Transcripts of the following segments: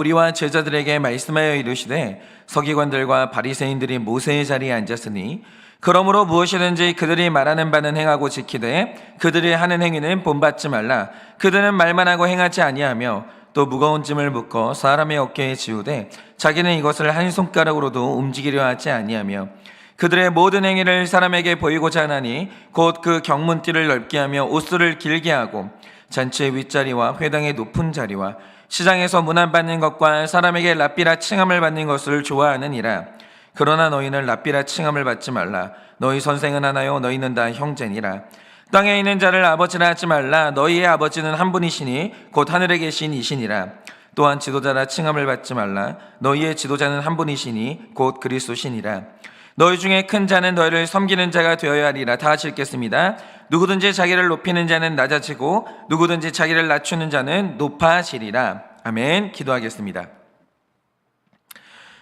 우리와 제자들에게 말씀하여 이르시되 서기관들과 바리새인들이 모세의 자리에 앉았으니 그러므로 무엇이든지 그들이 말하는 바는 행하고 지키되 그들이 하는 행위는 본받지 말라. 그들은 말만 하고 행하지 아니하며 또 무거운 짐을 묶어 사람의 어깨에 지우되 자기는 이것을 한 손가락으로도 움직이려 하지 아니하며 그들의 모든 행위를 사람에게 보이고자 하나니 곧 그 경문띠를 넓게 하며 옷수를 길게 하고 잔치의 윗자리와 회당의 높은 자리와 시장에서 문안받는 것과 사람에게 랍비라 칭함을 받는 것을 좋아하느니라. 그러나 너희는 랍비라 칭함을 받지 말라. 너희 선생은 하나요 너희는 다 형제니라. 땅에 있는 자를 아버지라 하지 말라. 너희의 아버지는 한 분이시니 곧 하늘에 계신 이시니라. 또한 지도자라 칭함을 받지 말라. 너희의 지도자는 한 분이시니 곧 그리스도시니라. 너희 중에 큰 자는 너희를 섬기는 자가 되어야 하리라. 다 같이 읽겠습니다. 누구든지 자기를 높이는 자는 낮아지고 누구든지 자기를 낮추는 자는 높아지리라. 아멘. 기도하겠습니다.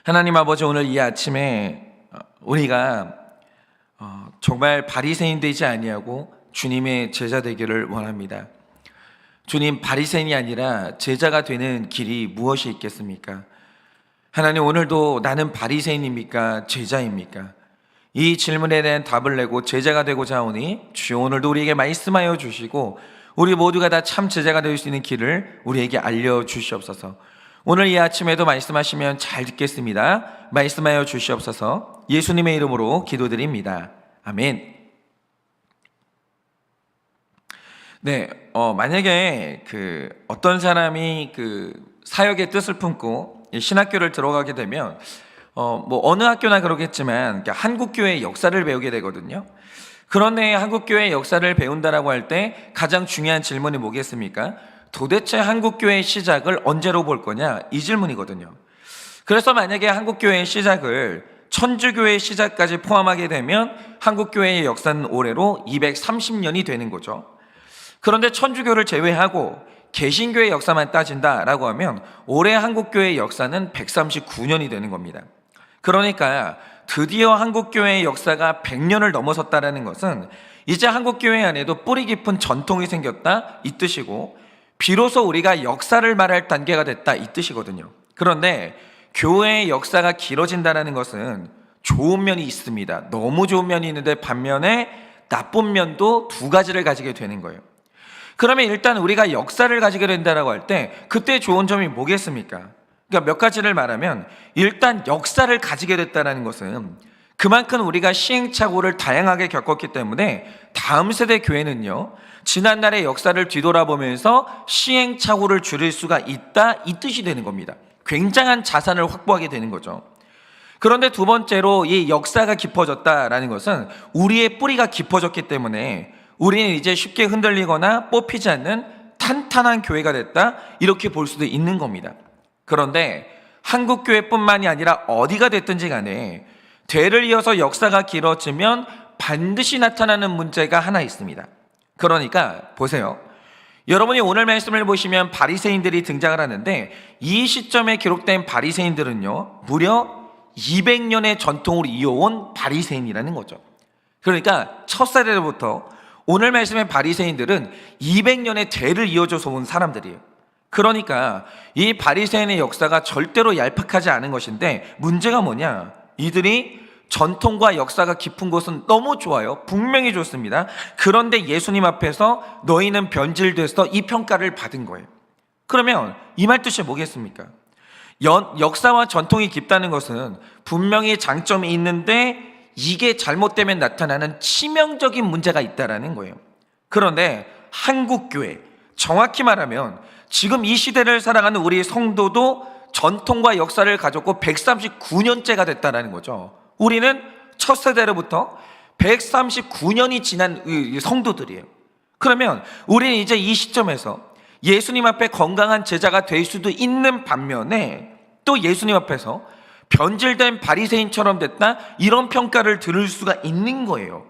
하나님 아버지, 오늘 이 아침에 우리가 정말 바리새인 되지 아니하고 주님의 제자 되기를 원합니다. 주님, 바리새인이 아니라 제자가 되는 길이 무엇이 있겠습니까? 하나님, 오늘도 나는 바리새인입니까? 제자입니까? 이 질문에 대한 답을 내고 제자가 되고자 하오니 주여 오늘도 우리에게 말씀하여 주시고 우리 모두가 다 참 제자가 될 수 있는 길을 우리에게 알려주시옵소서. 오늘 이 아침에도 말씀하시면 잘 듣겠습니다. 말씀하여 주시옵소서. 예수님의 이름으로 기도드립니다. 아멘. 네, 만약에 어떤 사람이 사역의 뜻을 품고 신학교를 들어가게 되면 어느 학교나 그러겠지만 한국교회의 역사를 배우게 되거든요. 그런데 한국교회의 역사를 배운다라고 할 때 가장 중요한 질문이 뭐겠습니까? 도대체 한국교회의 시작을 언제로 볼 거냐? 이 질문이거든요. 그래서 만약에 한국교회의 시작을 천주교회의 시작까지 포함하게 되면 한국교회의 역사는 올해로 230년이 되는 거죠. 그런데 천주교를 제외하고 개신교의 역사만 따진다라고 하면 올해 한국교회의 역사는 139년이 되는 겁니다. 그러니까 드디어 한국교회의 역사가 100년을 넘어섰다는 것은 이제 한국교회 안에도 뿌리 깊은 전통이 생겼다 이 뜻이고 비로소 우리가 역사를 말할 단계가 됐다 이 뜻이거든요. 그런데 교회의 역사가 길어진다는 것은 좋은 면이 있습니다. 너무 좋은 면이 있는데 반면에 나쁜 면도 두 가지를 가지게 되는 거예요. 그러면 일단 우리가 역사를 가지게 된다고 할 때 그때 좋은 점이 뭐겠습니까? 그러니까 몇 가지를 말하면 일단 역사를 가지게 됐다는 것은 그만큼 우리가 시행착오를 다양하게 겪었기 때문에 다음 세대 교회는요 지난날의 역사를 뒤돌아보면서 시행착오를 줄일 수가 있다 이 뜻이 되는 겁니다. 굉장한 자산을 확보하게 되는 거죠. 그런데 두 번째로 이 역사가 깊어졌다라는 것은 우리의 뿌리가 깊어졌기 때문에 우리는 이제 쉽게 흔들리거나 뽑히지 않는 탄탄한 교회가 됐다 이렇게 볼 수도 있는 겁니다. 그런데 한국교회뿐만이 아니라 어디가 됐든지 간에 대를 이어서 역사가 길어지면 반드시 나타나는 문제가 하나 있습니다. 그러니까 보세요. 여러분이 오늘 말씀을 보시면 바리새인들이 등장을 하는데 이 시점에 기록된 바리새인들은요 무려 200년의 전통을 이어온 바리새인이라는 거죠. 그러니까 첫 세대로부터 오늘 말씀의 바리새인들은 200년의 대를 이어줘서 온 사람들이에요. 그러니까 이 바리새인의 역사가 절대로 얄팍하지 않은 것인데 문제가 뭐냐? 이들이 전통과 역사가 깊은 것은 너무 좋아요. 분명히 좋습니다. 그런데 예수님 앞에서 너희는 변질돼서 이 평가를 받은 거예요. 그러면 이 말 뜻이 뭐겠습니까? 역사와 전통이 깊다는 것은 분명히 장점이 있는데 이게 잘못되면 나타나는 치명적인 문제가 있다는 거예요. 그런데 한국교회, 정확히 말하면 지금 이 시대를 살아가는 우리 성도도 전통과 역사를 가졌고 139년째가 됐다는 거죠. 우리는 첫 세대로부터 139년이 지난 성도들이에요. 그러면 우리는 이제 이 시점에서 예수님 앞에 건강한 제자가 될 수도 있는 반면에 또 예수님 앞에서 변질된 바리새인처럼 됐다 이런 평가를 들을 수가 있는 거예요.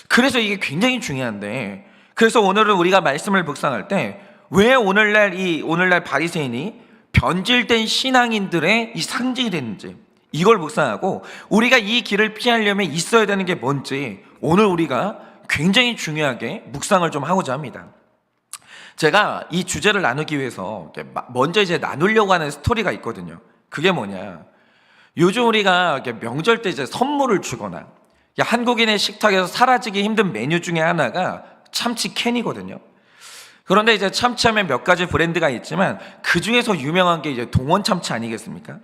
그래서 이게 굉장히 중요한데 그래서 오늘은 우리가 말씀을 묵상할 때 왜 오늘날 바리새인이 변질된 신앙인들의 이 상징이 됐는지 이걸 묵상하고 우리가 이 길을 피하려면 있어야 되는 게 뭔지 오늘 우리가 굉장히 중요하게 묵상을 좀 하고자 합니다. 제가 이 주제를 나누기 위해서 먼저 이제 나누려고 하는 스토리가 있거든요. 그게 뭐냐? 요즘 우리가 명절 때 이제 선물을 주거나 한국인의 식탁에서 사라지기 힘든 메뉴 중에 하나가 참치 캔이거든요. 그런데 이제 참치하면 몇 가지 브랜드가 있지만 그 중에서 유명한 게 이제 동원 참치 아니겠습니까?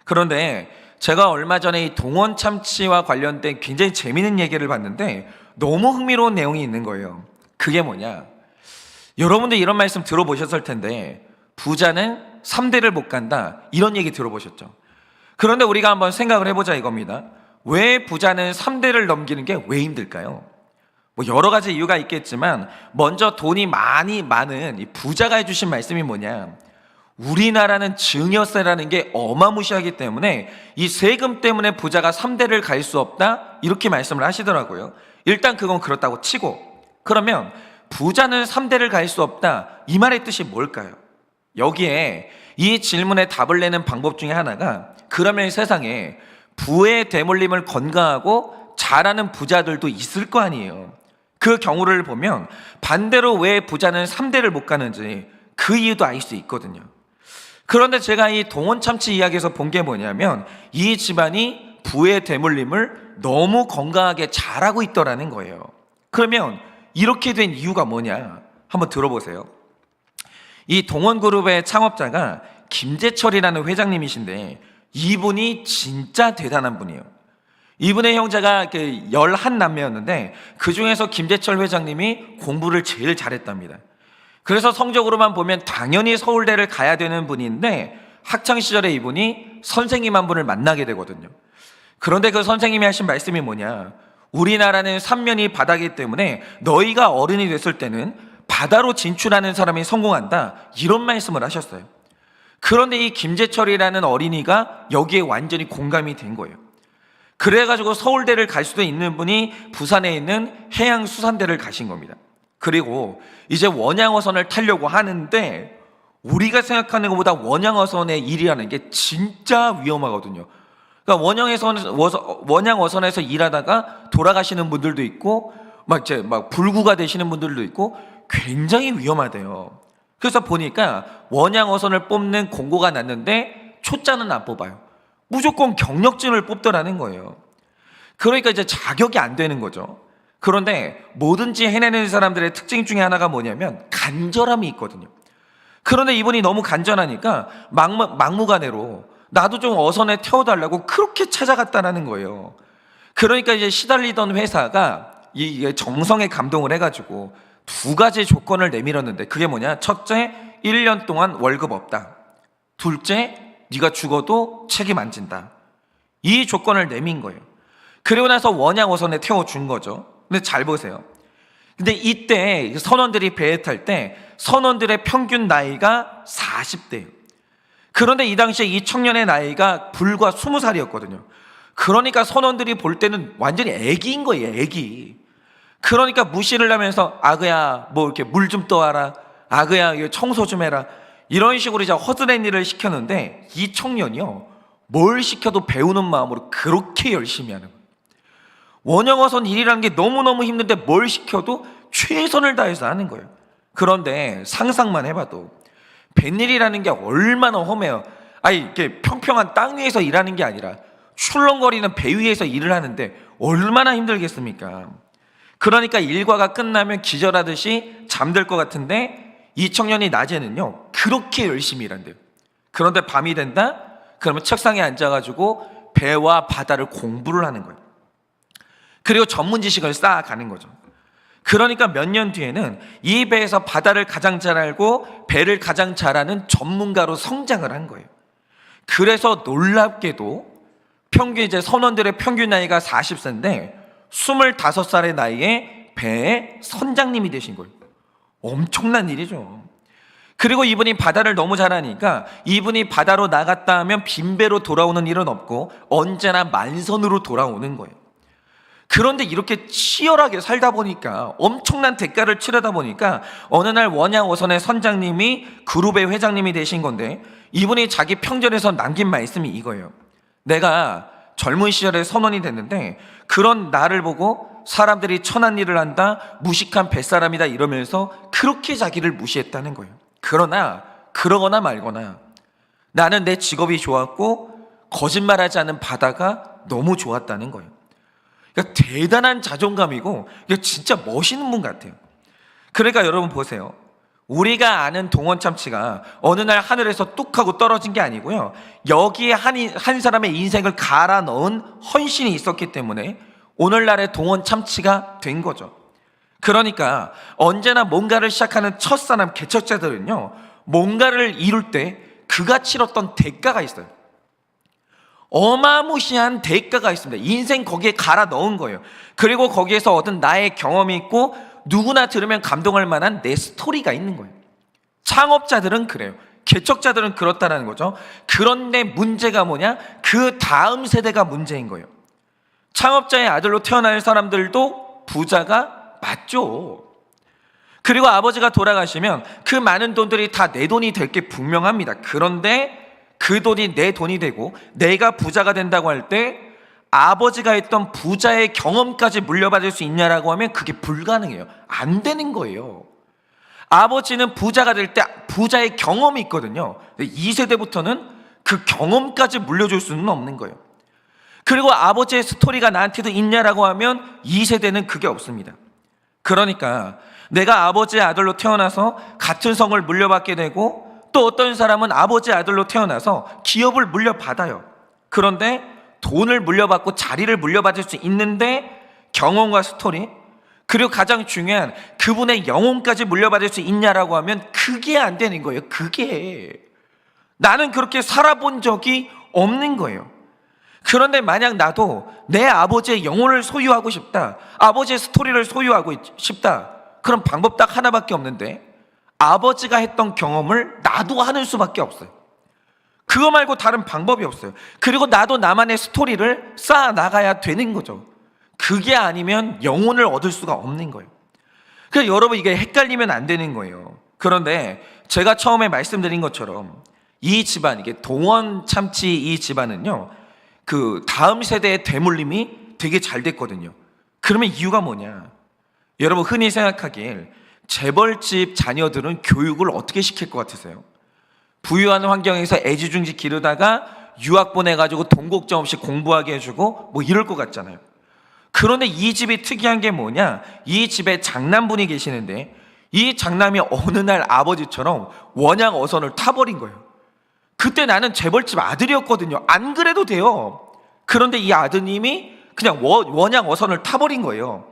그런데 제가 얼마 전에 이 동원 참치와 관련된 굉장히 재미있는 얘기를 봤는데 너무 흥미로운 내용이 있는 거예요. 그게 뭐냐? 여러분들 이런 말씀 들어보셨을 텐데 부자는 3대를 못 간다 이런 얘기 들어보셨죠? 그런데 우리가 한번 생각을 해보자 이겁니다. 왜 부자는 3대를 넘기는 게 왜 힘들까요? 뭐 여러 가지 이유가 있겠지만 먼저 돈이 많이 많은 이 부자가 해주신 말씀이 뭐냐? 우리나라는 증여세라는 게 어마무시하기 때문에 이 세금 때문에 부자가 3대를 갈 수 없다 이렇게 말씀을 하시더라고요. 일단 그건 그렇다고 치고, 그러면 부자는 3대를 갈 수 없다 이 말의 뜻이 뭘까요? 여기에 이 질문에 답을 내는 방법 중에 하나가, 그러면 세상에 부의 대물림을 건강하고 잘하는 부자들도 있을 거 아니에요. 그 경우를 보면 반대로 왜 부자는 3대를 못 가는지 그 이유도 알 수 있거든요. 그런데 제가 이 동원 참치 이야기에서 본 게 뭐냐면 이 집안이 부의 대물림을 너무 건강하게 잘하고 있더라는 거예요. 그러면 이렇게 된 이유가 뭐냐? 한번 들어보세요. 이 동원그룹의 창업자가 김재철이라는 회장님이신데 이분이 진짜 대단한 분이에요. 이분의 형제가 11남매였는데 그 중에서 김재철 회장님이 공부를 제일 잘했답니다. 그래서 성적으로만 보면 당연히 서울대를 가야 되는 분인데 학창시절에 이분이 선생님 한 분을 만나게 되거든요. 그런데 그 선생님이 하신 말씀이 뭐냐? 우리나라는 삼면이 바다이기 때문에 너희가 어른이 됐을 때는 바다로 진출하는 사람이 성공한다 이런 말씀을 하셨어요. 그런데 이 김재철이라는 어린이가 여기에 완전히 공감이 된 거예요. 그래가지고 서울대를 갈 수도 있는 분이 부산에 있는 해양수산대를 가신 겁니다. 그리고 이제 원양어선을 타려고 하는데 우리가 생각하는 것보다 원양어선의 일이라는 게 진짜 위험하거든요. 그러니까 원양어선에서 일하다가 돌아가시는 분들도 있고 막 불구가 되시는 분들도 있고 굉장히 위험하대요. 그래서 보니까 원양어선을 뽑는 공고가 났는데 초짜는 안 뽑아요. 무조건 경력직을 뽑더라는 거예요. 그러니까 이제 자격이 안 되는 거죠. 그런데 뭐든지 해내는 사람들의 특징 중에 하나가 뭐냐면 간절함이 있거든요. 그런데 이분이 너무 간절하니까 막무가내로 나도 좀 어선에 태워달라고 그렇게 찾아갔다라는 거예요. 그러니까 이제 시달리던 회사가 이게 정성에 감동을 해가지고 2가지 조건을 내밀었는데 그게 뭐냐? 첫째, 1년 동안 월급 없다. 둘째, 네가 죽어도 책임 안 진다. 이 조건을 내민 거예요. 그리고 나서 원양어선에 태워준 거죠. 근데 잘 보세요. 근데 이때 선원들이 배에 탈 때 선원들의 평균 나이가 40대예요. 그런데 이 당시에 이 청년의 나이가 불과 20살이었거든요. 그러니까 선원들이 볼 때는 완전히 애기인 거예요, 애기. 그러니까 무시를 하면서 아그야 뭐 이렇게 물 좀 떠와라, 아그야 이거 청소 좀 해라, 이런 식으로 이제 허드렛 일을 시켰는데 이 청년이요 뭘 시켜도 배우는 마음으로 그렇게 열심히 하는 거예요. 원양어선 일이라는 게 너무너무 힘든데 뭘 시켜도 최선을 다해서 하는 거예요. 그런데 상상만 해봐도 뱃일이라는 게 얼마나 험해요. 아니 이렇게 평평한 땅 위에서 일하는 게 아니라 출렁거리는 배 위에서 일을 하는데 얼마나 힘들겠습니까? 그러니까 일과가 끝나면 기절하듯이 잠들 것 같은데 이 청년이 낮에는요 그렇게 열심히 일한대요. 그런데 밤이 된다? 그러면 책상에 앉아가지고 배와 바다를 공부를 하는 거예요. 그리고 전문 지식을 쌓아가는 거죠. 그러니까 몇 년 뒤에는 이 배에서 바다를 가장 잘 알고 배를 가장 잘하는 전문가로 성장을 한 거예요. 그래서 놀랍게도 평균 이제 선원들의 평균 나이가 40세인데 25살의 나이에 배의 선장님이 되신 거예요. 엄청난 일이죠. 그리고 이분이 바다를 너무 잘하니까 이분이 바다로 나갔다 하면 빈배로 돌아오는 일은 없고 언제나 만선으로 돌아오는 거예요. 그런데 이렇게 치열하게 살다 보니까 엄청난 대가를 치르다 보니까 어느 날 원양어선의 선장님이 그룹의 회장님이 되신 건데 이분이 자기 평전에서 남긴 말씀이 이거예요. 내가 젊은 시절에 선원이 됐는데 그런 나를 보고 사람들이 천한 일을 한다, 무식한 뱃사람이다 이러면서 그렇게 자기를 무시했다는 거예요. 그러나 그러거나 말거나 나는 내 직업이 좋았고 거짓말하지 않는 바다가 너무 좋았다는 거예요. 그러니까 대단한 자존감이고 진짜 멋있는 분 같아요. 그러니까 여러분 보세요. 우리가 아는 동원 참치가 어느 날 하늘에서 뚝 하고 떨어진 게 아니고요, 여기에 한 사람의 인생을 갈아 넣은 헌신이 있었기 때문에 오늘날의 동원 참치가 된 거죠. 그러니까 언제나 뭔가를 시작하는 첫사람 개척자들은요, 뭔가를 이룰 때 그가 치렀던 대가가 있어요. 어마무시한 대가가 있습니다. 인생 거기에 갈아 넣은 거예요. 그리고 거기에서 얻은 나의 경험이 있고 누구나 들으면 감동할 만한 내 스토리가 있는 거예요. 창업자들은 그래요. 개척자들은 그렇다는 거죠. 그런데 문제가 뭐냐? 그 다음 세대가 문제인 거예요. 창업자의 아들로 태어날 사람들도 부자가 맞죠. 그리고 아버지가 돌아가시면 그 많은 돈들이 다 내 돈이 될 게 분명합니다. 그런데 그 돈이 내 돈이 되고 내가 부자가 된다고 할 때 아버지가 했던 부자의 경험까지 물려받을 수 있냐라고 하면 그게 불가능해요. 안 되는 거예요. 아버지는 부자가 될 때 부자의 경험이 있거든요. 2세대부터는 그 경험까지 물려줄 수는 없는 거예요. 그리고 아버지의 스토리가 나한테도 있냐라고 하면 2세대는 그게 없습니다. 그러니까 내가 아버지의 아들로 태어나서 같은 성을 물려받게 되고, 또 어떤 사람은 아버지의 아들로 태어나서 기업을 물려받아요. 그런데 돈을 물려받고 자리를 물려받을 수 있는데 경험과 스토리, 그리고 가장 중요한 그분의 영혼까지 물려받을 수 있냐라고 하면 그게 안 되는 거예요. 그게 나는 그렇게 살아본 적이 없는 거예요. 그런데 만약 나도 내 아버지의 영혼을 소유하고 싶다, 아버지의 스토리를 소유하고 싶다, 그럼 방법 딱 하나밖에 없는데 아버지가 했던 경험을 나도 하는 수밖에 없어요. 그거 말고 다른 방법이 없어요. 그리고 나도 나만의 스토리를 쌓아 나가야 되는 거죠. 그게 아니면 영혼을 얻을 수가 없는 거예요. 그래서 여러분, 이게 헷갈리면 안 되는 거예요. 그런데 제가 처음에 말씀드린 것처럼 이 집안, 이게 동원 참치 이 집안은요, 그 다음 세대의 대물림이 되게 잘 됐거든요. 그러면 이유가 뭐냐? 여러분, 흔히 생각하길 재벌집 자녀들은 교육을 어떻게 시킬 것 같으세요? 부유한 환경에서 애지중지 기르다가 유학 보내가지고 돈 걱정 없이 공부하게 해주고 뭐 이럴 것 같잖아요. 그런데 이 집이 특이한 게 뭐냐? 이 집에 장남분이 계시는데 이 장남이 어느 날 아버지처럼 원양 어선을 타버린 거예요. 그때 나는 재벌집 아들이었거든요. 안 그래도 돼요. 그런데 이 아드님이 그냥 원양 어선을 타버린 거예요.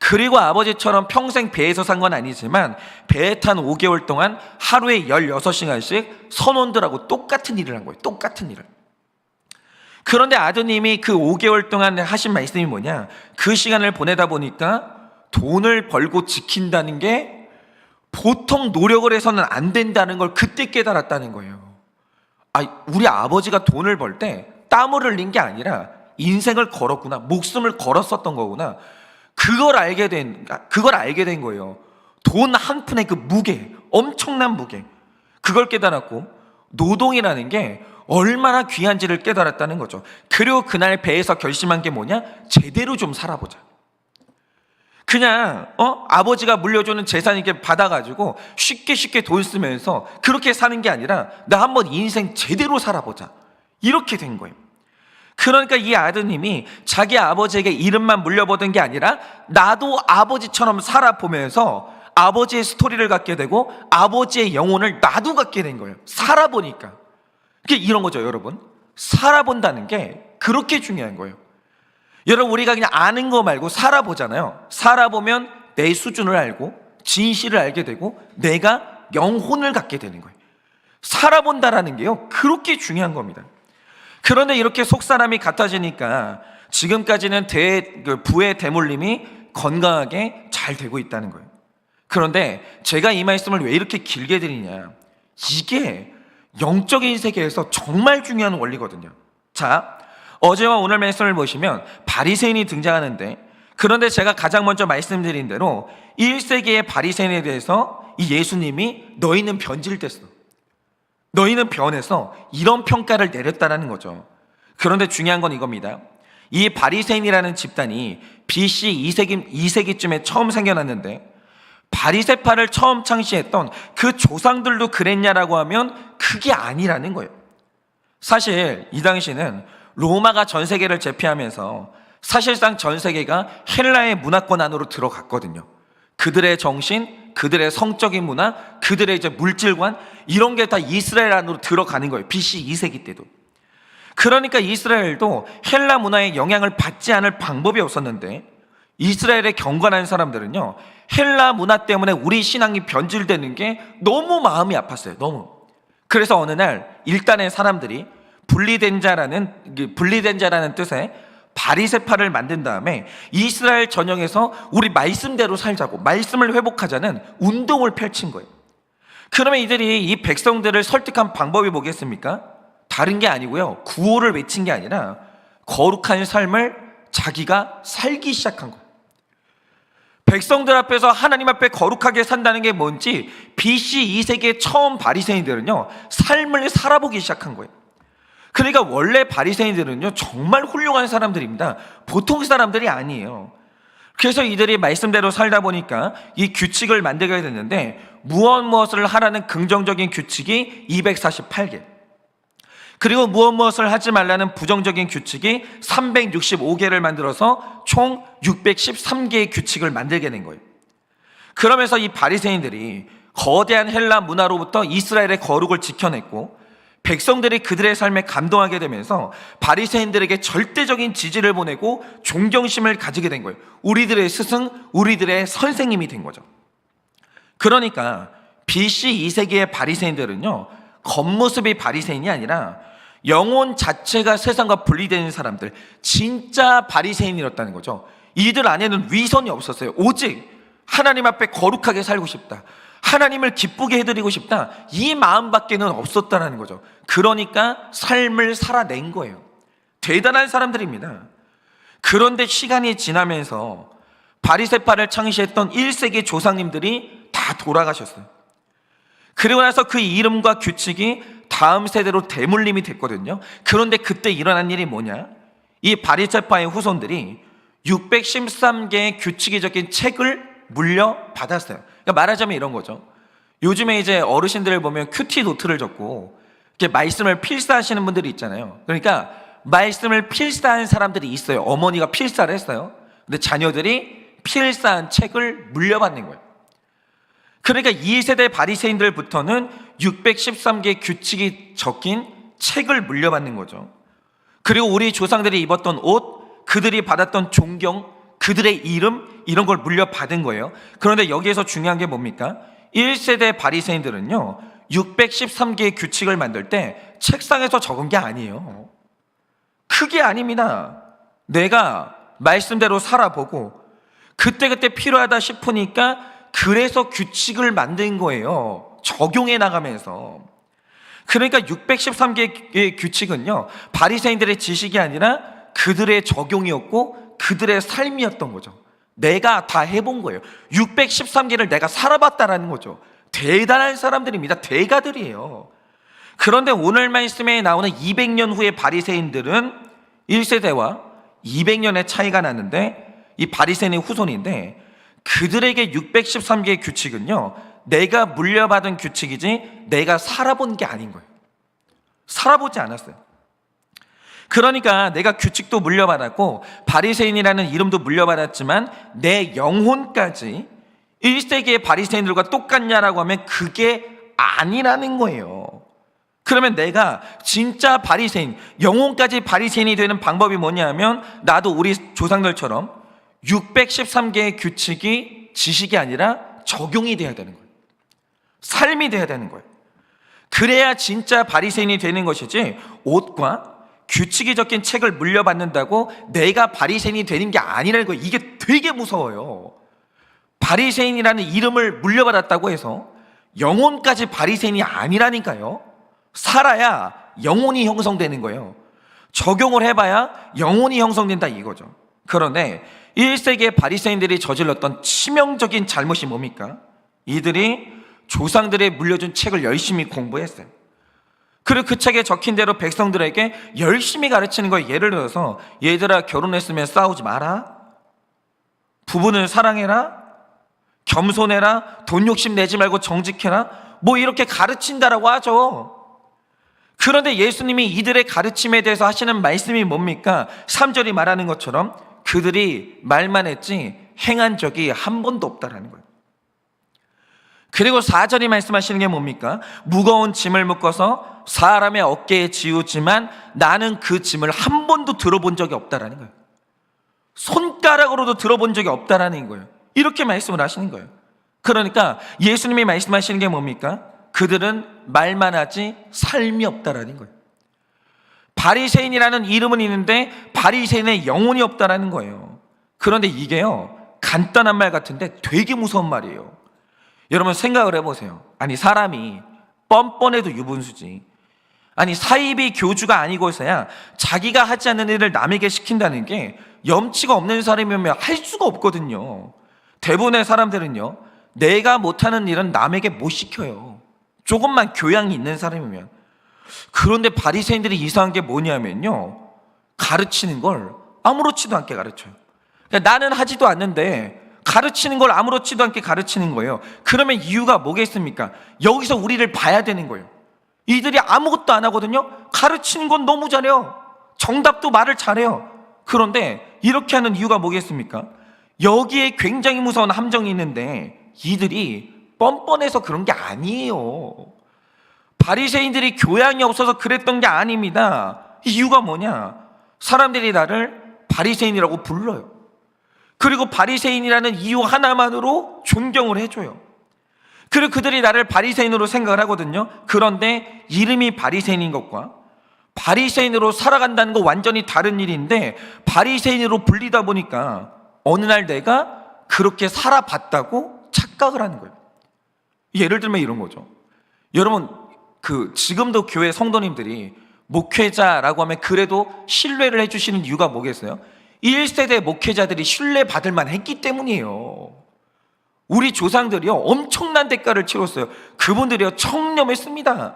그리고 아버지처럼 평생 배에서 산 건 아니지만 배에 탄 5개월 동안 하루에 16시간씩 선원들하고 똑같은 일을 한 거예요. 똑같은 일을. 그런데 아드님이 그 5개월 동안 하신 말씀이 뭐냐? 그 시간을 보내다 보니까 돈을 벌고 지킨다는 게 보통 노력을 해서는 안 된다는 걸 그때 깨달았다는 거예요. 우리 아버지가 돈을 벌 때 땀을 흘린 게 아니라 인생을 걸었구나, 목숨을 걸었었던 거구나. 그걸 알게 된 거예요. 돈 한 푼의 그 무게, 엄청난 무게, 그걸 깨달았고, 노동이라는 게 얼마나 귀한지를 깨달았다는 거죠. 그리고 그날 배에서 결심한 게 뭐냐? 제대로 좀 살아보자. 그냥 아버지가 물려주는 재산 이렇게 받아가지고 쉽게 돈 쓰면서 그렇게 사는 게 아니라 나 한번 인생 제대로 살아보자, 이렇게 된 거예요. 그러니까 이 아드님이 자기 아버지에게 이름만 물려보던 게 아니라 나도 아버지처럼 살아보면서 아버지의 스토리를 갖게 되고 아버지의 영혼을 나도 갖게 된 거예요. 살아보니까. 그게 이런 거죠, 여러분. 살아본다는 게 그렇게 중요한 거예요. 여러분, 우리가 그냥 아는 거 말고 살아보잖아요. 살아보면 내 수준을 알고 진실을 알게 되고 내가 영혼을 갖게 되는 거예요. 살아본다라는 게요, 그렇게 중요한 겁니다. 그런데 이렇게 속사람이 같아지니까 지금까지는 부의 대물림이 건강하게 잘 되고 있다는 거예요. 그런데 제가 이 말씀을 왜 이렇게 길게 드리냐, 이게 영적인 세계에서 정말 중요한 원리거든요. 자, 어제와 오늘 말씀을 보시면 바리새인이 등장하는데, 그런데 제가 가장 먼저 말씀드린 대로 1세기의 바리새인에 대해서 이 예수님이 너희는 변질됐어, 너희는 변해서 이런 평가를 내렸다라는 거죠. 그런데 중요한 건 이겁니다. 이 바리새인이라는 집단이 BC 2세기쯤에 처음 생겨났는데, 바리새파를 처음 창시했던 그 조상들도 그랬냐라고 하면 그게 아니라는 거예요. 사실 이 당시는 로마가 전 세계를 제패하면서 사실상 전 세계가 헬라의 문화권 안으로 들어갔거든요. 그들의 정신, 그들의 성적인 문화, 그들의 이제 물질관, 이런 게 다 이스라엘 안으로 들어가는 거예요. BC 2세기 때도. 그러니까 이스라엘도 헬라 문화의 영향을 받지 않을 방법이 없었는데, 이스라엘의 경건한 사람들은요, 헬라 문화 때문에 우리 신앙이 변질되는 게 너무 마음이 아팠어요. 너무. 그래서 어느 날 일단의 사람들이 분리된 자라는 뜻의 바리새파를 만든 다음에 이스라엘 전역에서 우리 말씀대로 살자고, 말씀을 회복하자는 운동을 펼친 거예요. 그러면 이들이 이 백성들을 설득한 방법이 뭐겠습니까? 다른 게 아니고요, 구호를 외친 게 아니라 거룩한 삶을 자기가 살기 시작한 거예요. 백성들 앞에서 하나님 앞에 거룩하게 산다는 게 뭔지 BC 2세기의 처음 바리새인들은요, 삶을 살아보기 시작한 거예요. 그러니까 원래 바리새인들은요, 정말 훌륭한 사람들입니다. 보통 사람들이 아니에요. 그래서 이들이 말씀대로 살다 보니까 이 규칙을 만들게 됐는데, 무엇을 하라는 긍정적인 규칙이 248개, 그리고 무엇을 하지 말라는 부정적인 규칙이 365개를 만들어서 총 613개의 규칙을 만들게 된 거예요. 그러면서 이 바리새인들이 거대한 헬라 문화로부터 이스라엘의 거룩을 지켜냈고, 백성들이 그들의 삶에 감동하게 되면서 바리새인들에게 절대적인 지지를 보내고 존경심을 가지게 된 거예요. 우리들의 스승, 우리들의 선생님이 된 거죠. 그러니까 BC 2세기의 바리새인들은요, 겉모습이 바리새인이 아니라 영혼 자체가 세상과 분리되는 사람들, 진짜 바리새인이었다는 거죠. 이들 안에는 위선이 없었어요. 오직 하나님 앞에 거룩하게 살고 싶다, 하나님을 기쁘게 해드리고 싶다, 이 마음밖에는 없었다는 거죠. 그러니까 삶을 살아낸 거예요. 대단한 사람들입니다. 그런데 시간이 지나면서 바리새파를 창시했던 1세기 조상님들이 다 돌아가셨어요. 그리고 나서 그 이름과 규칙이 다음 세대로 대물림이 됐거든요. 그런데 그때 일어난 일이 뭐냐? 이 바리새파의 후손들이 613개의 규칙이 적힌 책을 물려받았어요. 그러니까 말하자면 이런 거죠. 요즘에 이제 어르신들을 보면 큐티 노트를 적고 이렇게 말씀을 필사하시는 분들이 있잖아요. 그러니까 말씀을 필사한 사람들이 있어요. 어머니가 필사를 했어요. 근데 자녀들이 필사한 책을 물려받는 거예요. 그러니까 2세대 바리새인들부터는 613개의 규칙이 적힌 책을 물려받는 거죠. 그리고 우리 조상들이 입었던 옷, 그들이 받았던 존경, 그들의 이름, 이런 걸 물려받은 거예요. 그런데 여기에서 중요한 게 뭡니까? 1세대 바리새인들은요, 613개의 규칙을 만들 때 책상에서 적은 게 아니에요. 그게 아닙니다. 내가 말씀대로 살아보고 그때그때 필요하다 싶으니까 그래서 규칙을 만든 거예요. 적용해 나가면서. 그러니까 613개의 규칙은요, 바리새인들의 지식이 아니라 그들의 적용이었고 그들의 삶이었던 거죠. 내가 다 해본 거예요. 613개를 내가 살아봤다라는 거죠. 대단한 사람들입니다. 대가들이에요. 그런데 오늘 말씀에 나오는 200년 후의 바리새인들은 1세대와 200년의 차이가 나는데, 이 바리새인의 후손인데, 그들에게 613개의 규칙은요, 내가 물려받은 규칙이지 내가 살아본 게 아닌 거예요. 살아보지 않았어요. 그러니까 내가 규칙도 물려받았고 바리새인이라는 이름도 물려받았지만 내 영혼까지 1세기의 바리새인들과 똑같냐라고 하면 그게 아니라는 거예요. 그러면 내가 진짜 바리새인, 영혼까지 바리새인이 되는 방법이 뭐냐면, 나도 우리 조상들처럼 613개의 규칙이 지식이 아니라 적용이 돼야 되는 거예요. 삶이 돼야 되는 거예요. 그래야 진짜 바리새인이 되는 것이지, 옷과 규칙이 적힌 책을 물려받는다고 내가 바리새인이 되는 게 아니라는 거예요. 이게 되게 무서워요. 바리새인이라는 이름을 물려받았다고 해서 영혼까지 바리새인이 아니라니까요. 살아야 영혼이 형성되는 거예요. 적용을 해봐야 영혼이 형성된다 이거죠. 그런데 1세기의 바리새인들이 저질렀던 치명적인 잘못이 뭡니까? 이들이 조상들의 물려준 책을 열심히 공부했어요. 그리고 그 책에 적힌 대로 백성들에게 열심히 가르치는 거예요. 예를 들어서 얘들아, 결혼했으면 싸우지 마라, 부부는 사랑해라, 겸손해라, 돈 욕심 내지 말고 정직해라, 뭐 이렇게 가르친다라고 하죠. 그런데 예수님이 이들의 가르침에 대해서 하시는 말씀이 뭡니까? 3절이 말하는 것처럼 그들이 말만 했지 행한 적이 한 번도 없다라는 거예요. 그리고 4절이 말씀하시는 게 뭡니까? 무거운 짐을 묶어서 사람의 어깨에 지우지만 나는 그 짐을 한 번도 들어본 적이 없다라는 거예요. 손가락으로도 들어본 적이 없다라는 거예요. 이렇게 말씀을 하시는 거예요. 그러니까 예수님이 말씀하시는 게 뭡니까? 그들은 말만 하지 삶이 없다라는 거예요. 바리새인이라는 이름은 있는데 바리새인의 영혼이 없다라는 거예요. 그런데 이게요, 간단한 말 같은데 되게 무서운 말이에요. 여러분 생각을 해보세요. 아니, 사람이 뻔뻔해도 유분수지. 아니, 사이비 교주가 아니고서야 자기가 하지 않는 일을 남에게 시킨다는 게 염치가 없는 사람이면 할 수가 없거든요. 대부분의 사람들은요, 내가 못하는 일은 남에게 못 시켜요. 조금만 교양이 있는 사람이면. 그런데 바리새인들이 이상한 게 뭐냐면요, 가르치는 걸 아무렇지도 않게 가르쳐요. 그러니까 나는 하지도 않는데 가르치는 걸 아무렇지도 않게 가르치는 거예요. 그러면 이유가 뭐겠습니까? 여기서 우리를 봐야 되는 거예요. 이들이 아무것도 안 하거든요. 가르치는 건 너무 잘해요. 정답도 말을 잘해요. 그런데 이렇게 하는 이유가 뭐겠습니까? 여기에 굉장히 무서운 함정이 있는데 이들이 뻔뻔해서 그런 게 아니에요. 바리새인들이 교양이 없어서 그랬던 게 아닙니다. 이유가 뭐냐? 사람들이 나를 바리새인이라고 불러요. 그리고 바리새인이라는 이유 하나만으로 존경을 해줘요. 그리고 그들이 나를 바리새인으로 생각을 하거든요. 그런데 이름이 바리새인인 것과 바리새인으로 살아간다는 거 완전히 다른 일인데, 바리새인으로 불리다 보니까 어느 날 내가 그렇게 살아봤다고 착각을 하는 거예요. 예를 들면 이런 거죠. 여러분, 지금도 교회 성도님들이 목회자라고 하면 그래도 신뢰를 해주시는 이유가 뭐겠어요? 1세대 목회자들이 신뢰받을 만했기 때문이에요. 우리 조상들이요, 엄청난 대가를 치렀어요. 그분들이요, 청렴했습니다.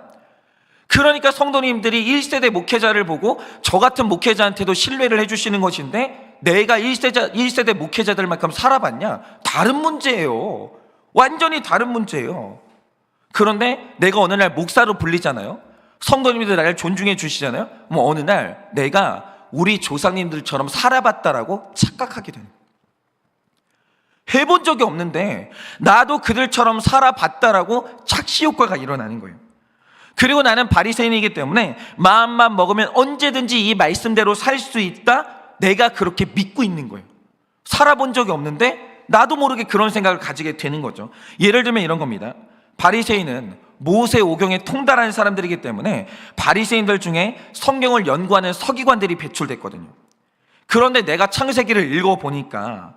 그러니까 성도님들이 1세대 목회자를 보고 저 같은 목회자한테도 신뢰를 해주시는 것인데, 내가 1세대 목회자들만큼 살아봤냐? 다른 문제예요. 완전히 다른 문제예요. 그런데 내가 어느 날 목사로 불리잖아요. 성도님들 나를 존중해 주시잖아요. 뭐 어느 날 내가 우리 조상님들처럼 살아봤다라고 착각하게 되는 거예요. 해본 적이 없는데 나도 그들처럼 살아봤다라고 착시 효과가 일어나는 거예요. 그리고 나는 바리새인이기 때문에 마음만 먹으면 언제든지 이 말씀대로 살 수 있다, 내가 그렇게 믿고 있는 거예요. 살아본 적이 없는데 나도 모르게 그런 생각을 가지게 되는 거죠. 예를 들면 이런 겁니다. 바리새인은 모세 오경에 통달하는 사람들이기 때문에 바리새인들 중에 성경을 연구하는 서기관들이 배출됐거든요. 그런데 내가 창세기를 읽어보니까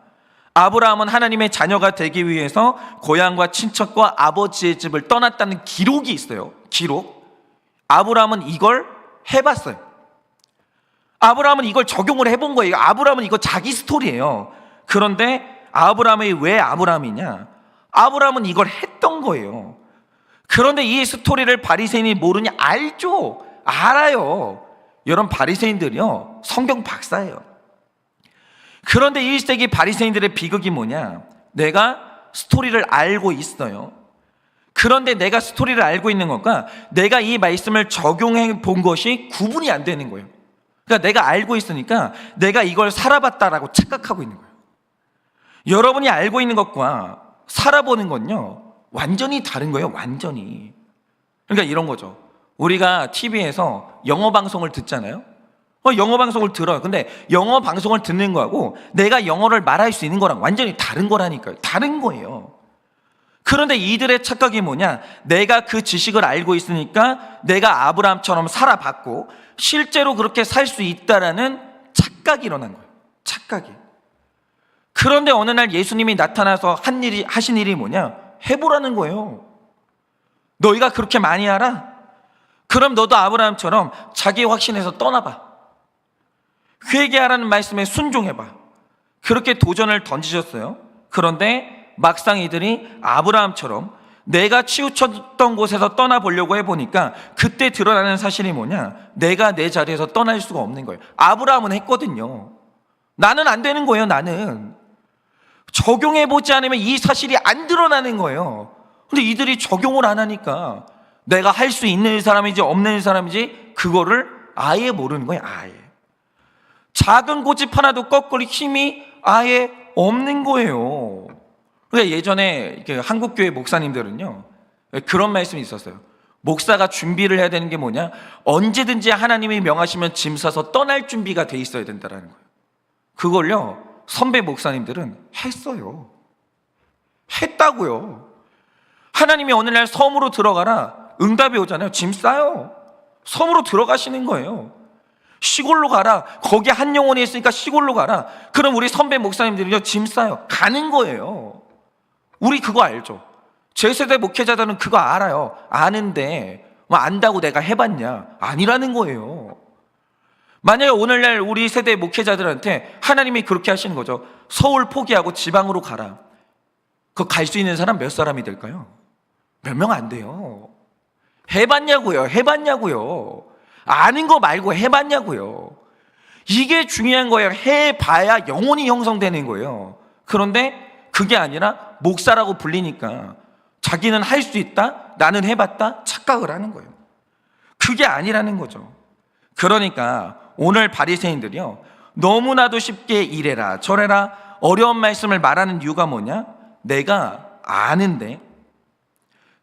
아브라함은 하나님의 자녀가 되기 위해서 고향과 친척과 아버지의 집을 떠났다는 기록이 있어요. 기록. 아브라함은 이걸 해봤어요. 아브라함은 이걸 적용을 해본 거예요. 아브라함은 이거 자기 스토리예요. 그런데 아브라함이 왜 아브라함이냐? 아브라함은 이걸 했던 거예요. 그런데 이 스토리를 바리새인이 모르냐? 알죠. 알아요. 여러분, 바리새인들이요, 성경 박사예요. 그런데 1세기 바리새인들의 비극이 뭐냐? 내가 스토리를 알고 있어요. 그런데 내가 스토리를 알고 있는 것과 내가 이 말씀을 적용해 본 것이 구분이 안 되는 거예요. 그러니까 내가 알고 있으니까 내가 이걸 살아봤다라고 착각하고 있는 거예요. 여러분이 알고 있는 것과 살아보는 건요, 완전히 다른 거예요. 완전히. 그러니까 이런 거죠. 우리가 TV에서 영어 방송을 듣잖아요. 영어 방송을 들어요. 근데 영어 방송을 듣는 거하고 내가 영어를 말할 수 있는 거랑 완전히 다른 거라니까요. 다른 거예요. 그런데 이들의 착각이 뭐냐? 내가 그 지식을 알고 있으니까 내가 아브라함처럼 살아봤고 실제로 그렇게 살 수 있다라는 착각이 일어난 거예요. 착각이. 그런데 어느 날 예수님이 나타나서 하신 일이 뭐냐? 해보라는 거예요. 너희가 그렇게 많이 알아? 그럼 너도 아브라함처럼 자기 확신에서 떠나봐. 회개하라는 말씀에 순종해봐. 그렇게 도전을 던지셨어요. 그런데 막상 이들이 아브라함처럼 내가 치우쳤던 곳에서 떠나보려고 해보니까 그때 드러나는 사실이 뭐냐? 내가 내 자리에서 떠날 수가 없는 거예요. 아브라함은 했거든요. 나는 안 되는 거예요. 나는 적용해보지 않으면 이 사실이 안 드러나는 거예요. 근데 이들이 적용을 안 하니까 내가 할 수 있는 사람인지 없는 사람인지 그거를 아예 모르는 거예요. 아예. 작은 고집 하나도 꺾을 힘이 아예 없는 거예요. 그러니까 예전에 한국교회 목사님들은요, 그런 말씀이 있었어요. 목사가 준비를 해야 되는 게 뭐냐? 언제든지 하나님이 명하시면 짐 싸서 떠날 준비가 돼 있어야 된다는 거예요. 그걸요, 선배 목사님들은 했어요. 했다고요. 하나님이 어느 날 섬으로 들어가라, 응답이 오잖아요. 짐 싸요. 섬으로 들어가시는 거예요. 시골로 가라. 거기 한 영혼이 있으니까 시골로 가라. 그럼 우리 선배 목사님들이요, 짐 싸요. 가는 거예요. 우리 그거 알죠? 제 세대 목회자들은 그거 알아요. 아는데 뭐 안다고 내가 해봤냐? 아니라는 거예요. 만약에 오늘날 우리 세대 목회자들한테 하나님이 그렇게 하시는 거죠. 서울 포기하고 지방으로 가라. 그거 갈 수 있는 사람 몇 사람이 될까요? 몇 명 안 돼요. 해봤냐고요. 해봤냐고요. 아는 거 말고 해봤냐고요. 이게 중요한 거예요. 해봐야 영혼이 형성되는 거예요. 그런데 그게 아니라 목사라고 불리니까 자기는 할 수 있다, 나는 해봤다 착각을 하는 거예요. 그게 아니라는 거죠. 그러니까 오늘 바리새인들이요, 너무나도 쉽게 이래라 저래라 어려운 말씀을 말하는 이유가 뭐냐? 내가 아는데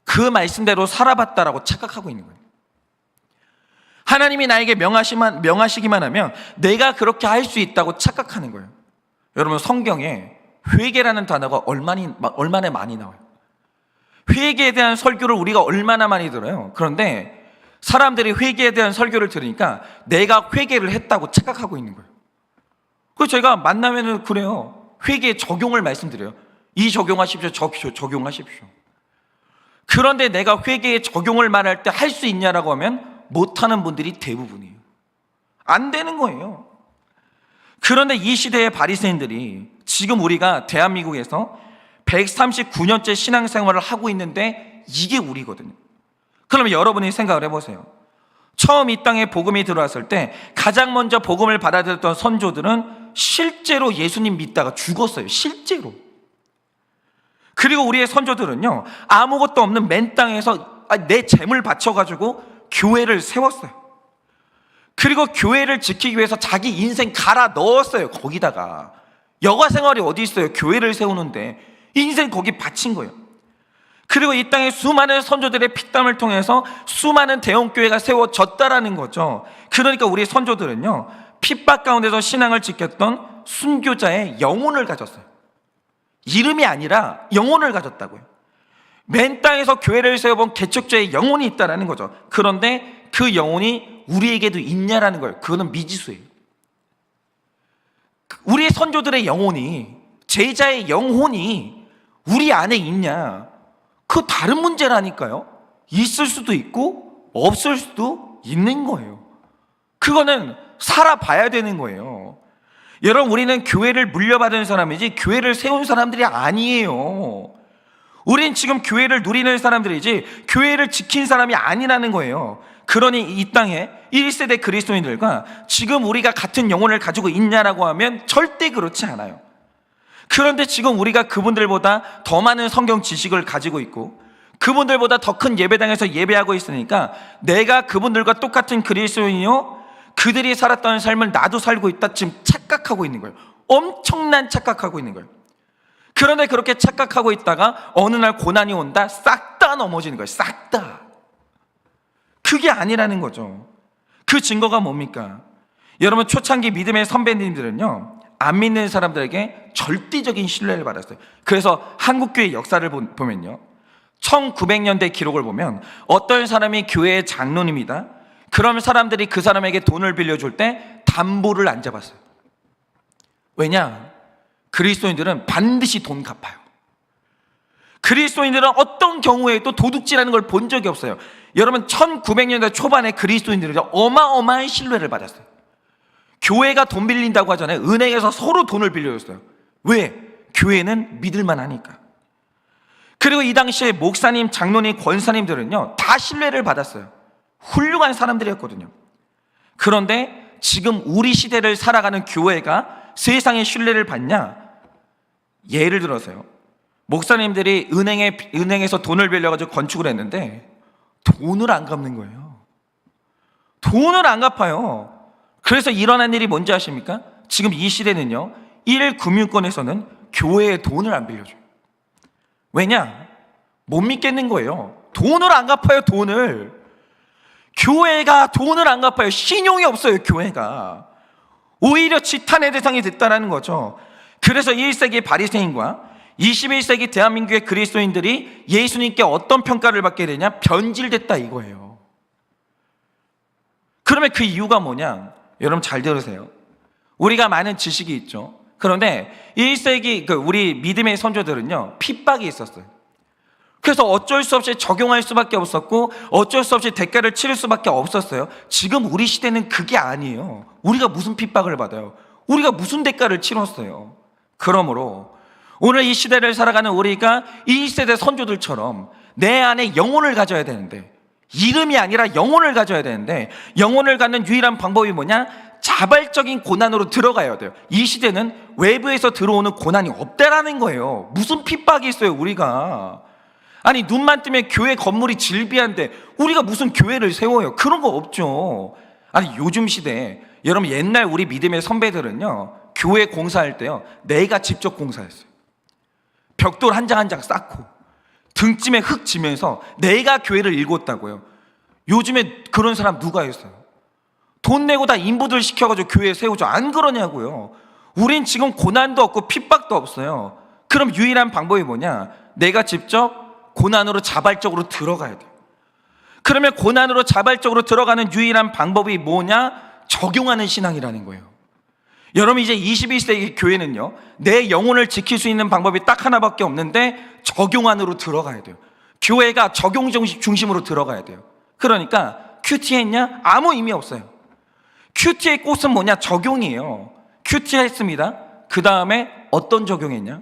그 말씀대로 살아봤다라고 착각하고 있는 거예요. 하나님이 나에게 명하시기만 하면 내가 그렇게 할 수 있다고 착각하는 거예요. 여러분, 성경에 회개라는 단어가 얼마나 많이 나와요. 회개에 대한 설교를 우리가 얼마나 많이 들어요. 그런데 사람들이 회개에 대한 설교를 들으니까 내가 회개를 했다고 착각하고 있는 거예요. 그래서 제가 만나면은 그래요. 회개의 적용을 말씀드려요. 이 적용하십시오, 저 적용하십시오. 그런데 내가 회개의 적용을 말할 때 할 수 있냐라고 하면 못하는 분들이 대부분이에요. 안 되는 거예요. 그런데 이 시대의 바리새인들이 지금 우리가 대한민국에서 139년째 신앙생활을 하고 있는데 이게 우리거든요. 그러면 여러분이 생각을 해보세요. 처음 이 땅에 복음이 들어왔을 때 가장 먼저 복음을 받아들였던 선조들은 실제로 예수님 믿다가 죽었어요. 실제로. 그리고 우리의 선조들은요, 아무것도 없는 맨 땅에서 내 재물 바쳐가지고 교회를 세웠어요. 그리고 교회를 지키기 위해서 자기 인생 갈아 넣었어요. 거기다가 여가 생활이 어디 있어요? 교회를 세우는데 인생 거기 바친 거예요. 그리고 이 땅에 수많은 선조들의 피땀을 통해서 수많은 대형교회가 세워졌다라는 거죠. 그러니까 우리 선조들은요, 핍박 가운데서 신앙을 지켰던 순교자의 영혼을 가졌어요. 이름이 아니라 영혼을 가졌다고요. 맨 땅에서 교회를 세워본 개척자의 영혼이 있다는 거죠. 그런데 그 영혼이 우리에게도 있냐라는 거예요. 그거는 미지수예요. 우리 선조들의 영혼이, 제자의 영혼이 우리 안에 있냐, 그거 다른 문제라니까요. 있을 수도 있고 없을 수도 있는 거예요. 그거는 살아봐야 되는 거예요. 여러분, 우리는 교회를 물려받은 사람이지 교회를 세운 사람들이 아니에요. 우린 지금 교회를 누리는 사람들이지 교회를 지킨 사람이 아니라는 거예요. 그러니 이 땅에 1세대 그리스도인들과 지금 우리가 같은 영혼을 가지고 있냐라고 하면 절대 그렇지 않아요. 그런데 지금 우리가 그분들보다 더 많은 성경 지식을 가지고 있고 그분들보다 더 큰 예배당에서 예배하고 있으니까 내가 그분들과 똑같은 그리스도인이요, 그들이 살았던 삶을 나도 살고 있다 지금 착각하고 있는 거예요. 엄청난 착각하고 있는 거예요. 그런데 그렇게 착각하고 있다가 어느 날 고난이 온다, 싹 다 넘어지는 거예요. 싹 다. 그게 아니라는 거죠. 그 증거가 뭡니까? 여러분, 초창기 믿음의 선배님들은요, 안 믿는 사람들에게 절대적인 신뢰를 받았어요. 그래서 한국교회 역사를 보면요, 1900년대 기록을 보면 어떤 사람이 교회의 장로님이다, 그럼 사람들이 그 사람에게 돈을 빌려줄 때 담보를 안 잡았어요. 왜냐? 그리스도인들은 반드시 돈 갚아요. 그리스도인들은 어떤 경우에도 도둑질하는 걸 본 적이 없어요. 여러분, 1900년대 초반에 그리스도인들은 어마어마한 신뢰를 받았어요. 교회가 돈 빌린다고 하잖아요. 은행에서 서로 돈을 빌려줬어요. 왜? 교회는 믿을만 하니까. 그리고 이 당시에 목사님, 장로님, 권사님들은요 다 신뢰를 받았어요. 훌륭한 사람들이었거든요. 그런데 지금 우리 시대를 살아가는 교회가 세상의 신뢰를 받냐? 예를 들어서요, 목사님들이 은행에서 돈을 빌려가지고 건축을 했는데 돈을 안 갚는 거예요. 돈을 안 갚아요. 그래서 일어난 일이 뭔지 아십니까? 지금 이 시대는요 1금융권에서는 교회에 돈을 안 빌려줘요. 왜냐? 못 믿겠는 거예요. 돈을 안 갚아요. 교회가 돈을 안 갚아요. 신용이 없어요. 교회가 오히려 지탄의 대상이 됐다는 거죠. 그래서 1세기 바리새인과 21세기 대한민국의 그리스도인들이 예수님께 어떤 평가를 받게 되냐? 변질됐다 이거예요. 그러면 그 이유가 뭐냐? 여러분 잘 들으세요. 우리가 많은 지식이 있죠. 그런데 1세기 우리 믿음의 선조들은요 핍박이 있었어요. 그래서 어쩔 수 없이 적용할 수밖에 없었고 어쩔 수 없이 대가를 치를 수밖에 없었어요. 지금 우리 시대는 그게 아니에요. 우리가 무슨 핍박을 받아요? 우리가 무슨 대가를 치렀어요? 그러므로 오늘 이 시대를 살아가는 우리가 1세대 선조들처럼 내 안에 영혼을 가져야 되는데, 이름이 아니라 영혼을 가져야 되는데, 영혼을 갖는 유일한 방법이 뭐냐? 자발적인 고난으로 들어가야 돼요. 이 시대는 외부에서 들어오는 고난이 없다라는 거예요. 무슨 핍박이 있어요 우리가? 아니 눈만 뜨면 교회 건물이 질비한데 우리가 무슨 교회를 세워요? 그런 거 없죠. 아니 요즘 시대에 여러분, 옛날 우리 믿음의 선배들은요 교회 공사할 때요 내가 직접 공사했어요. 벽돌 한 장 한 장 쌓고 등짐에 흙 지면서 내가 교회를 일궜다고요. 요즘에 그런 사람 누가 있어요? 돈 내고 다 인부들 시켜가지고 교회 세우죠. 안 그러냐고요. 우린 지금 고난도 없고 핍박도 없어요. 그럼 유일한 방법이 뭐냐? 내가 직접 고난으로 자발적으로 들어가야 돼요. 그러면 고난으로 자발적으로 들어가는 유일한 방법이 뭐냐? 적용하는 신앙이라는 거예요. 여러분, 이제 21세기 교회는요 내 영혼을 지킬 수 있는 방법이 딱 하나밖에 없는데 적용 안으로 들어가야 돼요. 교회가 적용 중심으로 들어가야 돼요. 그러니까 큐티 했냐? 아무 의미 없어요. 큐티의 꽃은 뭐냐? 적용이에요. 큐티 했습니다. 그 다음에 어떤 적용했냐?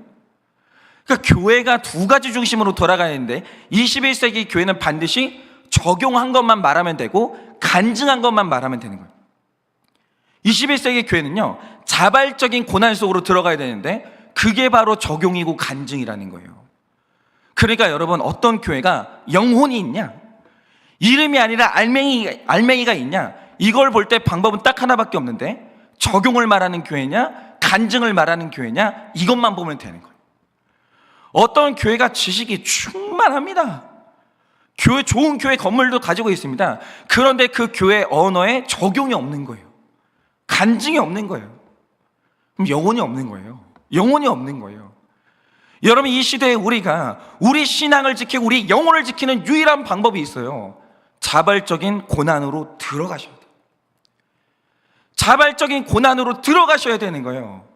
그러니까 교회가 두 가지 중심으로 돌아가야 되는데 21세기 교회는 반드시 적용한 것만 말하면 되고 간증한 것만 말하면 되는 거예요. 21세기 교회는요 자발적인 고난 속으로 들어가야 되는데 그게 바로 적용이고 간증이라는 거예요. 그러니까 여러분, 어떤 교회가 영혼이 있냐, 이름이 아니라 알맹이가 있냐, 이걸 볼 때 방법은 딱 하나밖에 없는데 적용을 말하는 교회냐 간증을 말하는 교회냐, 이것만 보면 되는 거예요. 어떤 교회가 지식이 충만합니다. 좋은 교회 건물도 가지고 있습니다. 그런데 그 교회 언어에 적용이 없는 거예요. 간증이 없는 거예요. 그럼 영혼이 없는 거예요. 영혼이 없는 거예요. 여러분, 이 시대에 우리가 우리 신앙을 지키고 우리 영혼을 지키는 유일한 방법이 있어요. 자발적인 고난으로 들어가셔야 돼요. 자발적인 고난으로 들어가셔야 되는 거예요.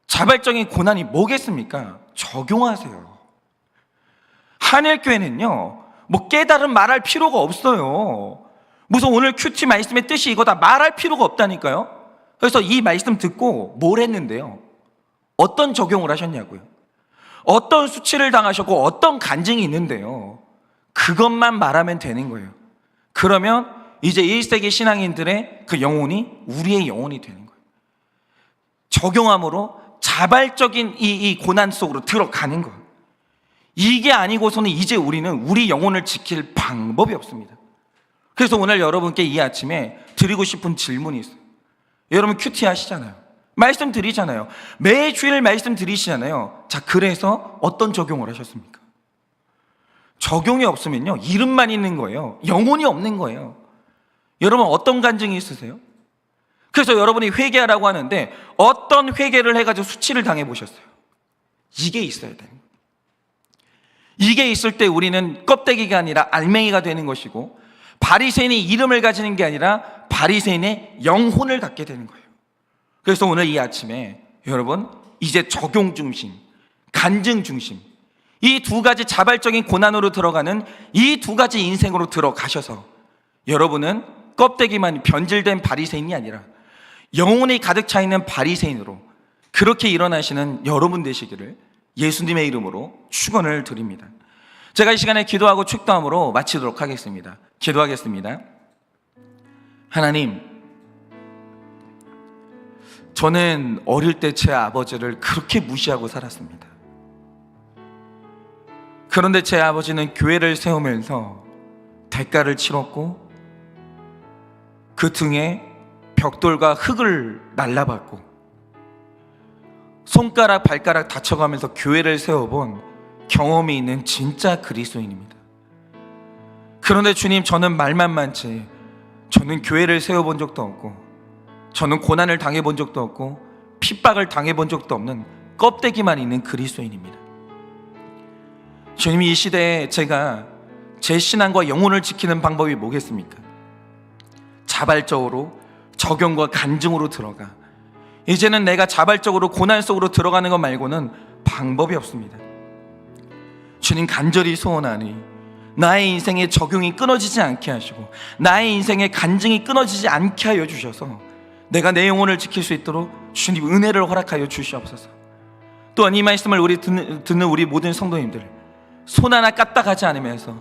자발적인 고난이 뭐겠습니까? 적용하세요. 한일교회는요 뭐 깨달음 말할 필요가 없어요. 무슨 오늘 큐티 말씀의 뜻이 이거다 말할 필요가 없다니까요. 그래서 이 말씀 듣고 뭘 했는데요? 어떤 적용을 하셨냐고요? 어떤 수치를 당하셨고 어떤 간증이 있는데요? 그것만 말하면 되는 거예요. 그러면 이제 1세기 신앙인들의 그 영혼이 우리의 영혼이 되는 거예요. 적용함으로 자발적인 이 고난 속으로 들어가는 거예요. 이게 아니고서는 이제 우리는 우리 영혼을 지킬 방법이 없습니다. 그래서 오늘 여러분께 이 아침에 드리고 싶은 질문이 있어요. 여러분 큐티 하시잖아요. 말씀 드리잖아요. 매주일 말씀 드리시잖아요. 자, 그래서 어떤 적용을 하셨습니까? 적용이 없으면요 이름만 있는 거예요. 영혼이 없는 거예요. 여러분 어떤 간증이 있으세요? 그래서 여러분이 회개하라고 하는데 어떤 회개를 해가지고 수치를 당해보셨어요? 이게 있어야 돼요. 이게 있을 때 우리는 껍데기가 아니라 알맹이가 되는 것이고, 바리새인의 이름을 가지는 게 아니라 바리새인의 영혼을 갖게 되는 거예요. 그래서 오늘 이 아침에 여러분 이제 적용 중심, 간증 중심, 이 두 가지 자발적인 고난으로 들어가는 이 두 가지 인생으로 들어가셔서 여러분은 껍데기만 변질된 바리새인이 아니라 영혼이 가득 차 있는 바리새인으로 그렇게 일어나시는 여러분 되시기를 예수님의 이름으로 축원을 드립니다. 제가 이 시간에 기도하고 축도함으로 마치도록 하겠습니다. 기도하겠습니다. 하나님, 저는 어릴 때 제 아버지를 그렇게 무시하고 살았습니다. 그런데 제 아버지는 교회를 세우면서 대가를 치렀고 그 등에 벽돌과 흙을 날라봤고 손가락 발가락 다쳐가면서 교회를 세워본 경험이 있는 진짜 그리스도인입니다. 그런데 주님, 저는 말만 많지 저는 교회를 세워본 적도 없고 저는 고난을 당해본 적도 없고 핍박을 당해본 적도 없는 껍데기만 있는 그리스도인입니다. 주님, 이 시대에 제가 제 신앙과 영혼을 지키는 방법이 뭐겠습니까? 자발적으로 적용과 간증으로 들어가 이제는 내가 자발적으로 고난 속으로 들어가는 것 말고는 방법이 없습니다. 주님, 간절히 소원하니 나의 인생의 적용이 끊어지지 않게 하시고 나의 인생의 간증이 끊어지지 않게 하여 주셔서 내가 내 영혼을 지킬 수 있도록 주님 은혜를 허락하여 주시옵소서. 또한 이 말씀을 듣는 우리 모든 성도님들 손 하나 까딱하지 않으면서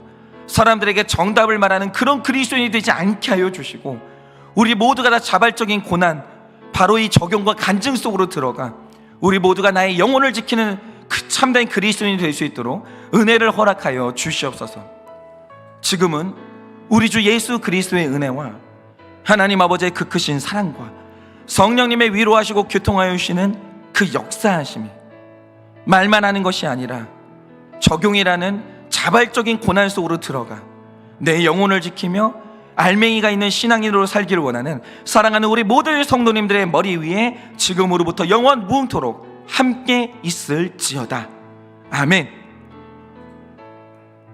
사람들에게 정답을 말하는 그런 그리스도인이 되지 않게 하여 주시고 우리 모두가 다 자발적인 고난, 바로 이 적용과 간증 속으로 들어가 우리 모두가 나의 영혼을 지키는 그 참된 그리스도인이 될 수 있도록 은혜를 허락하여 주시옵소서. 지금은 우리 주 예수 그리스도의 은혜와 하나님 아버지의 그 크신 사랑과 성령님의 위로하시고 교통하여 주시는 그 역사하심이 말만 하는 것이 아니라 적용이라는 자발적인 고난 속으로 들어가 내 영혼을 지키며 알맹이가 있는 신앙인으로 살기를 원하는 사랑하는 우리 모든 성도님들의 머리 위에 지금으로부터 영원 무궁토록 함께 있을지어다. 아멘.